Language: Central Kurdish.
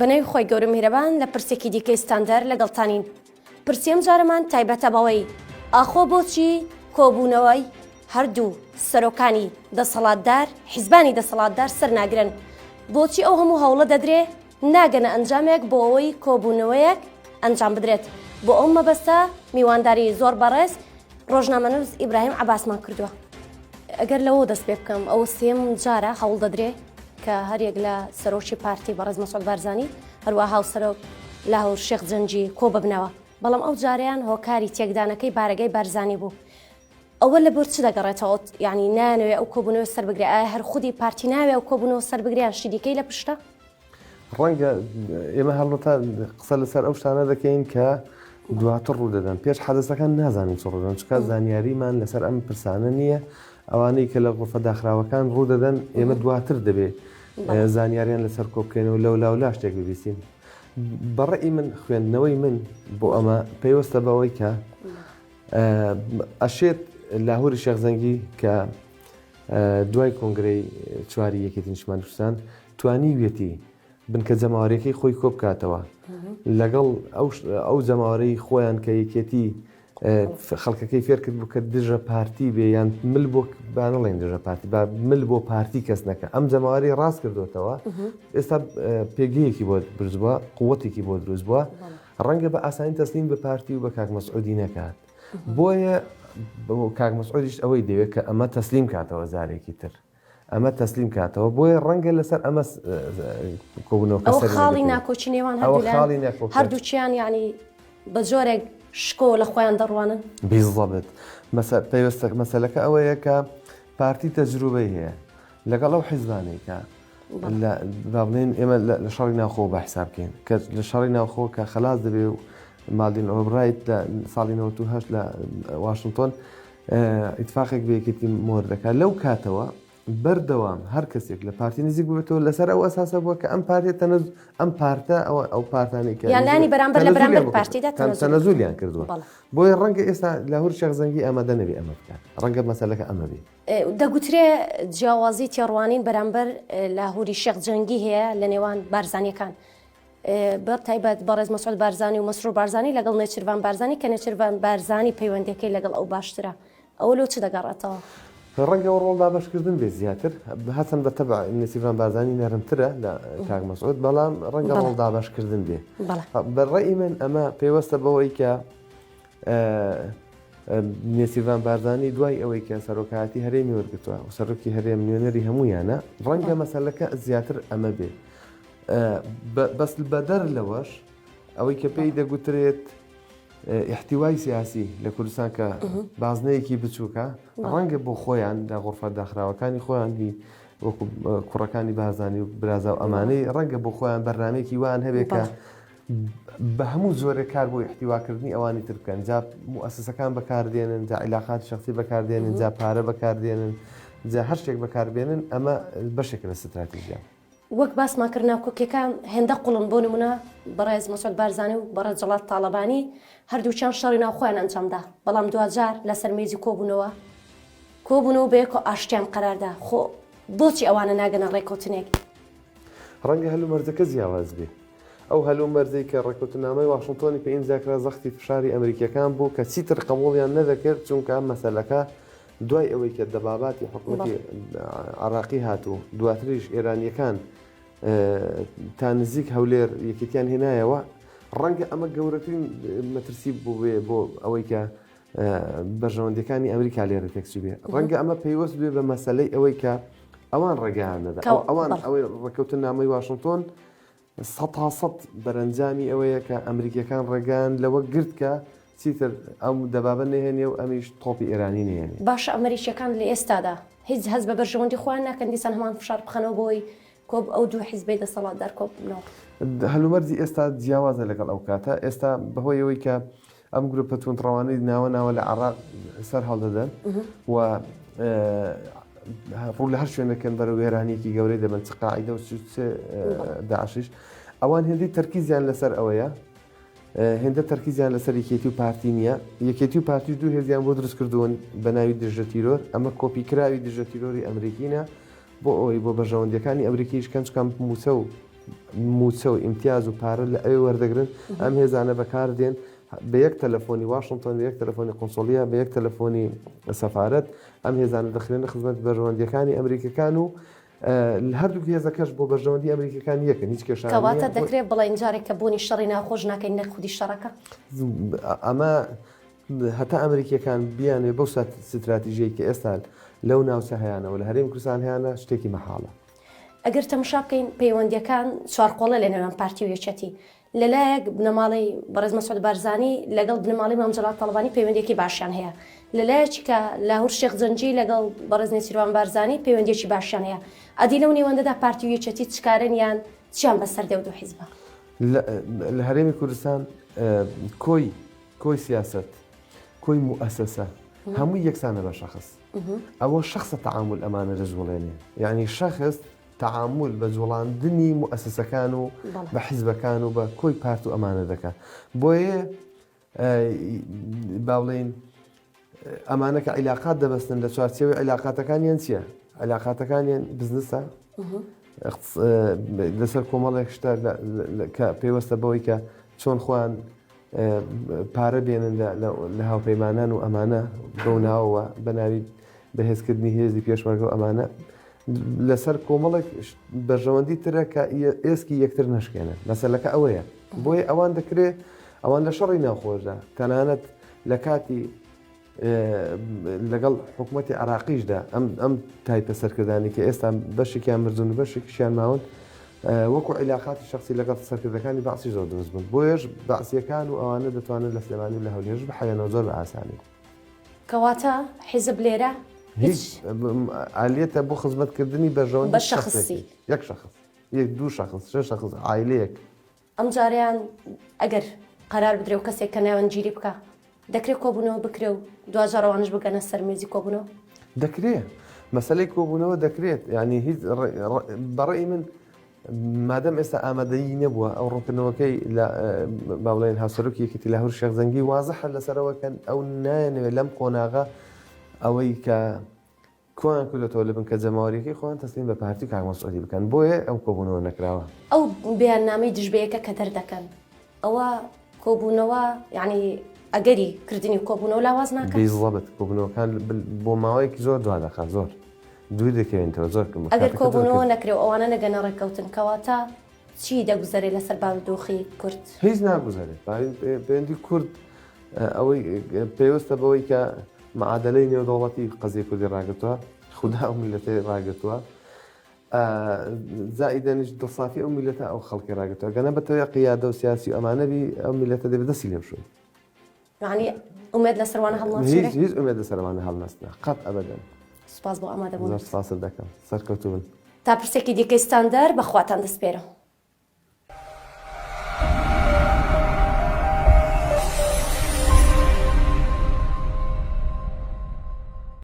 بنەوی خۆی گەورە میهرەبان لە پرسێکی دیکەی ستاندەر لەگەڵتانین. پرسیەم جارەمان تایبەتە بەوەی ئاخۆ بۆچی کۆبوونەوەی هەردوو سەرۆکانی دەسەڵاتدار حیزبانی دەسەڵاتدار سەرناگرن، بۆچی ئەو هەموو هەوڵە دەدرێ ناگەنە ئەنجامێک بۆ ئەوەی کۆبوونەوەیەک ئەنجام بدرێت. بۆ ئەو مەبەستە میوانداری زۆر بەڕێز ڕۆژنامەنووس ئیبراهیم عەباسمان کردووە. ئەگەر لەوە دەست پێ بکەم، ئەوە سێم جارە هەوڵ دەدرێ کە هەرێک لە سەرۆکی پارتی بەڕێز مەسعود بارزانی هەروەها هاوسەرۆک لاهور شێخ جەنگی کۆ ببنەوە، بەڵام ئەو جاریان هۆکاری تێکدانەکەی بارگەی بارزانی بوو. ئەوە لە بۆر چ دەگەڕێتەوە؟ یعنی نانەوێ ئەو کۆبوونەوە سەر بگرێ؟ ئایا هەر خودی پارتی ناوێ ئەو کۆبوونەوە سەر بگریان شیدیکەی لە پشتە؟ ڕەنگە ئێمە هەڵەتا قسە لەسەر ئەو شتانە دەکەین کە دواتر ڕوو دەدەن، پێش حەدەسەکان نازانین چ ڕوودەدەن، چکە زانیاریمان لەسەر ئەم پرسانە نییە. ئەوانەی کە لە غرفە داخراوەکان ڕوو دەدەن ئێمە دواتر دەبێ زانیاریان لەسەر کۆبکەینەوە لەو لاولا شتێک ببیستین. بەڕێی من خوێندنەوەی من بۆ ئەمە پێوەستە بەوەی کە ئەشێت لاهوری شێخ جەنگی کە دوای کۆنگرەی چواری یەکێتی نیشتیمانی کوردستان توانیوێتی بنکە جەماوەریەکەی خۆی کۆ بکاتەوە لەگەڵ ئەو جەماوەرەی خۆیان کە یەکێتی خەڵکەکەی فێر کرد بوو کە دژە پارتی بێ یان مل بۆ بانەڵێن دژە پارتی با مل بۆ پارتی کەس نەکە. ئەم جەماوەری ڕاست کردوێتەوە، ئێستا پێگەیەکی بۆ دروست بووە، قووەتێکی بۆ دروست بووە، ڕەنگە بە ئاسانی تەسلیم بە پارتی و بە کاک مەسعودی نەکات. بۆیە کاک مەسعودیش ئەوەی دەوێت کە ئەمە تەسلیم کاتەوە زارێکی تر، ئەمە تەسلیم کاتەوە، بۆیە ڕەنگە لەسەر ئەمە کۆبوونەوە خاڵی ناکۆچی نێوان هەردووچیان یعنی بە جۆرێک شکۆ لە خۆیان دەڕوانن. بیزڵەبێت پێوەستە مەسەلەکە ئەوەیە کە پارتی تەجروبەی هەیە لەگەڵ ئەو حیزبانێکە بڵێن ئێمە لە شەڕی ناوخۆ بە حساب بکەین کە لە شەڕی ناوخۆ کە خەلاص دەبێ و مالدین ئۆبرایت لە ساڵی 1998 لە واشنگتۆن ئیتفاقێک بەیەکێتی مۆر دەکات. لەو کاتەوە بەردەوام هەر کەسێک لە پارتی نزیک بێتەوە لەسەر ئەو ئەساسە بووە کە ئەم پارتێ ئەم پارتە ئەو پارتانێک یانلانی بەرامبەر لە بەرامبەر پارتیدا تەنەزولیان کردووە. بۆیە ڕەنگە ئێستا لاهور شێخ جەنگی ئامادە نەبێ ئەمە بکات، ڕەنگە مەسەلەکە ئەمە بێ. دەگوترێ جیاوازی تێڕوانین بەرامبەر لاهوری شێخ جەنگی هەیە لە نێوان بارزانیەکان، بە تایبەت بەڕێز مەسعود بارزانی و مەسرور بارزانی لەگەڵ نێچیروان بارزانی کە نێچیروان بارزانی پەیوەندیەکەی لەگەڵ ئەو باشترە. ئەوە لۆ چ دەگەڕێتەوە؟ ڕەنگە ڕۆڵ دابەشکردن بێ زیاتر، هەچەند بە تەبع نێچیروان بارزانی نەرمترە لە کاک مەسعود، بەڵام ڕەنگە ڕۆڵ دابەشکردن بێ. بەڕێی من ئەمە پێوەستە بەوەی کە نێچیروان بارزانی دوای ئەوەی کە سەرۆکایەتی هەرێمی وەرگرتووە و سەرۆکی هەرێم نوێنەری هەموویانە، ڕەنگە مەسەلەکە زیاتر ئەمە بێ. بەس بەدەر لەوەش ئەوەی کە پێی دەگوترێت احتیوای سیاسی لە کوردستان کە بازنەیەکی بچووکە، ڕەنگە بۆ خۆیان لە غرفە داخراوەکانی خۆیان وەکو کوڕەکانی بارزانی و برازا و ئەمانەی ڕەنگە بۆ خۆیان بەرنامەیەکی وان هەبێ کە بە هەموو زۆرە کار بۆ احتیواکردنی ئەوانی تر بکەن، جا موسسەکان بەکاردێنن، جا عیلاقات شەخسی بەکاردێنن، جا پارە بەکاردێنن، جا هەر شتێک بەکاربێنن. ئەمە بەشێک لە استراتیژیە. وەک باسمان کردنا کۆکیەکان هێندە قوڵن بۆ نمونە بەڕێز مەسعود بارزانی و بەڕێز جەڵات تاڵەبانی هەردووچیان شەڕی ناو خۆیان ئەنجامدا، بەڵام دوجار لەسەر مێزی کۆبوونەوە بەیەکۆ ئاشتیان قەراردا. خۆ بۆچی ئەوانە ناگەنە ڕێککەوتنێک؟ ڕەنگە هەلو مەرجەکە جیاواز بێ. ئەو هەلو مەرجەی کە ڕێککەوتنامەی واشنگتۆنی پێ ئیمزاکرا زەختی فشاری ئەمریکیەکان بوو کە چیتر قبوڵیان نەدەکرد، چونکە ئەم مەسەلەکە دوای ئەوەی کە دەباباتی حکوومەتی عێراقی هاتوو دواتریش ئێرانیەکان تا نزیک هەولێر یەکێتیان هێنایەوە، ڕەنگە ئەمە گەورەترین مەترسی بوو بۆ ئەوەی کە بەرژەوەندەکانی ئەمریکا لێرە تێکچوو بێ. ڕەنگە ئەمە پەیوەست بێ بە مەسەلەی ئەوەی کە ئەوان ڕێگەیان نەدا، ئەوان ئەوەی ڕێککەوتنامەی واشنگتۆن 100% بەرەنجامی ئەوەیە کە ئەمریکیەکان ڕێگەیان لەوە گرت کە چیتر ئەم دەبابە نهێنێ و ئەمیش تۆپی ئێرانی نهێنێ. باشە ئەمریکیەکان لە ئێستادا هیچ هەز بە بەرژەوەندی خۆیان ناکەن، دیسان هەمان فشار بخەنەوە بۆی کۆب ئەو دوو حیزبەی دەسەڵاتدار کۆبنەوە. هەلومەرجی ئێستا جیاوازە لەگەڵ ئەو کاتە. ئێستا بەهۆی ئەوەی کە ئەم گروپە تونڕەوانەی ناوە لە عێراق سەر هەڵدەدەن و ڕوو لە هەر شوێنەکەن بەرەو وێرانێکی گەورەی دەبن، چ قاعیدە و داعشیش، ئەوان هێندەی تەرکیزیان لەسەر ئەوەیە، هێندە تەرکیزیان لەسەر یەکێتی و پارتی نییە. یەکێتی و پارتی دوو هێزیان بۆ دروست کردوون بە ناوی دژە تیرۆر، ئەمە کۆپیکراوی دژە تیرۆری ئەمریکینە بۆ ئەوەی بۆ بەرژەوەندەکانی ئەمریکیش کەنجکەم موسە و موچە و ئیمتیاز و پارە لە ئەوێ وەردەگرن ئەم هێزانە بەکاردێن بە یەک تەلەفۆنی واشنگتن بە یەک تەلەفۆنی قۆنسۆلیا بە یەک تەلەفۆنی سەفارەت ئەم هێزانە دەخرێنە خزمەت بەرژەوەندیەکانی ئەمریکەکان و هەردوو هێزەکەش بۆ بەرژەوەندی ئەمریکەکان یەکەن هیچ کێشانێ کەواتە دەکرێت بڵێن جارێک کە بوونی شەڕی ناخۆش ناکەین نەخودی شەڕەکە ئەمە هەتا ئەمریکیەکان بیانێ بەو ستراتیژەیە کە ئێستا لەو ناوچە هەیەەوە لە هەرێمی کوردستان هەیەە شتێکی مەحاڵە. ئەگەر تەماشا بکەین پەیوەندیەکان چوارقۆڵە لە نێوان پارتی و یەکێتی لەلایەک بنەماڵی بەڕێز مەسعود بارزانی لەگەڵ بنەماڵی مام جەلال تەڵەبانی پەیوەندیەکی باشیان هەیە لەلایەکی کە لاهور شێخ جەنجی لەگەڵ بەڕێز نێچیروان بارزانی پەیوەندیەکی باشیان هەیە ئەدی لەو نێوەندەدا پارتی و یەکێتی چکارن یان چیان بەسەر دەود و حیزبە لە هەرێمی کوردستان کۆی سیاست کۆی موئەسەسە هەمووی یەکسانە بە شەخص ئەوە شخصە تەعامل ئەمانە دەجوڵێنێ یعنی شخص تعامل بە جوڵاندنی موئەسسەکان و بە حیزبەکان و بە کۆی پارت و ئەمانە دەکات بۆیە باڵێن ئەمانە کە عیلاقات دەبەستن لە چوارچێوەی عیلاقاتەکانیان چییە؟ عیلاقاتەکانیان بزنسە لەسەر کۆمەڵێک شتە کە پێوەستە بەوەی کە چۆن خۆیان پارە بێنن لە هاوپەیمانان و ئەمانە بەو ناوەوە بە ناوی بەهێزکردنی هێزی پێشمەرگە و ئەمانە لەسەر کۆمەڵێک بەرژەوەندی ترە کە ئێسکی یەکتر نشکێنە مەسەلەکە ئەوەیە بۆیە ئەوان دەکرێت ئەوان لە شەڕی ناوخۆشدا تەنانەت لە کاتی لەگەڵ حکوومەتی عراقیشدا ئەم تایپە سەرکردانی کە ئێستا بەشێکیان مردون و بەشێکیشیان ماون وەکو عیلاقاتی شخصی لەگەڵ سەرکردەکانی باسی زۆر دروست بوون بۆیەش باسیەکان و ئەوانە دەتوانن لە سلێمانی و لە هەولێرش بحەیەنەوە زۆر بە ئاسانی کەواتە حیزب لێرە هیچ عالیەتە بۆ خزمەتکردنی بەرژەوەندی شخصی یەک شخص یەک دوو شخص سێ شخص عایلەیەک ئەم جاریان ئەگەر قەرار بدرێ و کەسێک کە ناوەنگیری بکە دەکرێت کۆبوونەوە بکرێ و دوجارەوانش بگەنە سەر مێزی کۆبوونەوە دەکرێت مەسەلەی کۆبوونەوە دەکرێت ینی هیچ بەڕێی من مادەم ئێستا ئامادەیی نەبووە ئەو ڕوونکردنەوەکەی لە باڵێن هاوسەرۆکیەکەتی لاهور شێخ زەنگی وازەحە لەسەرەوەکەن ئەو نایەنەوێت لەم قۆناغا ئەوەی کە کۆیان کردێتەوە لە بنکە جەماوەریەکەی خۆیان تەسلیم بە پارتی کاک مەسعودی بکەن بۆیە ئەو کۆبوونەوە نەکراوە ئەو بەیاننامەی دژبەیەکە کە دەردەکەن ئەوە کۆبوونەوە یعنی ئەگەری کردنی کۆبوونەوە لاواز ناکات بێزڵەبەت کۆبوونەوەکان بۆ ماوەیەکی زۆر دوا دەخات زۆر دوور دەکەوێنەوە زۆر ئەگەر کۆبوونەوە نەکرێت ئەوانە نەگەنە ڕێککەوتن کەواتە چی دەگوزارێت لەسەر بارودۆخی کورد هیچ ناگوزارێت پەیوەندی کورد ئەوەی پێوەستە بەوەی کە معادلەی نێودەوڵەتی قەزیە کوردی ڕاگرتووە خوددا ئەو میلەتەی ڕاگرتووە زائیدەنیش دڵسافی ئەو میلەتە ئەو خەڵکی ڕاگرتووە گەنە بەتەوەی قیادە و سیاسی و ئەمانەبی ئەو میلەتە دەبێت دەستی لێ بشوێ یعنی ئومێد لەسەروانە هەڵناچێت هیچ ئومێد لەسەروانە هەڵناستنە قەت ئەبەدەن سوپاس بۆ ئامادەبوون زۆر سپاس دەکەم سەرکەوتوون تا پرسێکی دیکەی ستاندەر بەخواتان دەسپێرە